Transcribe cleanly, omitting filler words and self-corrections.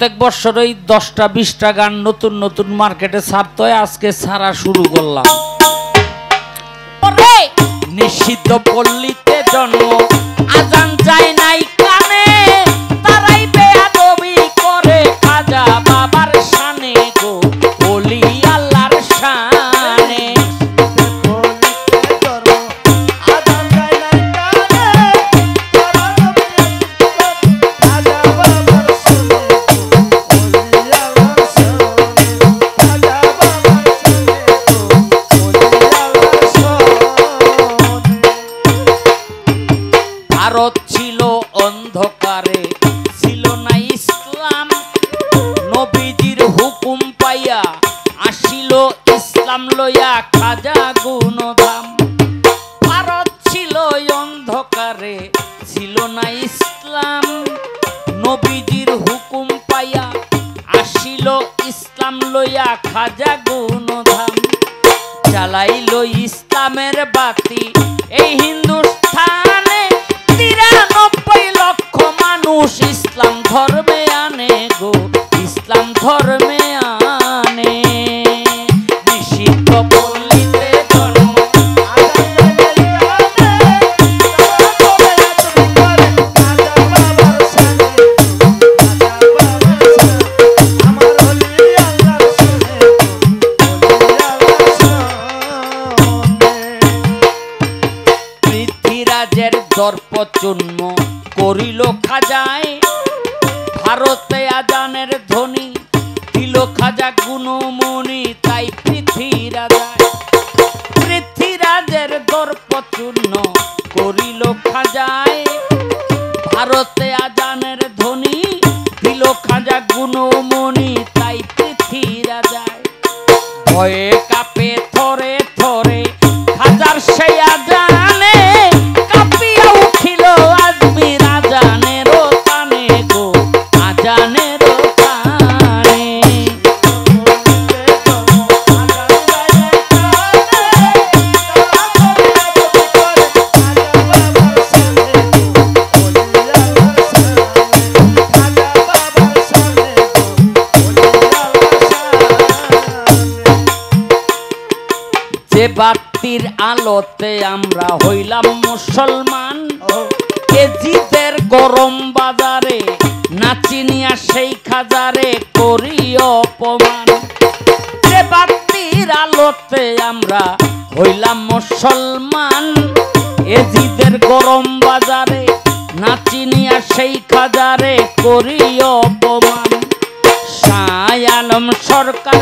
প্রত্যেক বছর ওই 10টা 20টা গান নতুন নতুন মার্কেটে ছাড়তে হয়, আজকে ছাড়া শুরু করলাম। নিষিদ্ধ পল্লীতে জন্ম আজান যায় নাই কানে, তারাই বেয়াদবি করে খাজা বাবার শানে গো, ওলি আল্লাহর শানে। ভারত ছিল অন্ধকারে, ছিল না ইসলাম, নবীজির হুকুম পাইয়া আসিল ইসলাম লইয়া খাজা গুণধাম। ভারত ছিল অন্ধকারে, ছিল না ইসলাম, নবীজির হুকুম পাইয়া আসিল ইসলাম লইয়া খাজা গুণধাম। জ্বালাইল ইসলামের বাতি এই হিন্দুস্থানে, 93 লক্ষ মানুষ ইসলাম ধর্মে আনে গো, ইসলাম ধর্মে আনে। নিষিদ্ধ পল্লীতে জন্ম পৃথ্বীরাজের দর্পচূর্ণ করিল খাজায়, ভারতে আজানের ধ্বনি দিল খাজা গুণমণি, তাই পৃথ্বীরাজের দর্পচূর্ণ করিল খাজায়, ভারতে আজানের ধ্বনি দিল খাজা গুণমণি, তাই পৃথ্বীরাজায় ভয়ে কাঁপে থরে থরে খাজার সেই আজানে, কাঁপিয়া উঠিল আজমির আজানের কানে গো, আজানের কানে। যে বাতির আলোতে আমরা হইলাম মুসলমান, কেজিদের গরম বাজারে নাচিনিয়া সেই খাজারে করি অপমান। যে বাতির আলোতে আমরা হইলাম মুসলমান, এজিদের গরম বাজারে নাচিনিয়া সেই খাজারে করি অপমান। শাহ আলম সরকার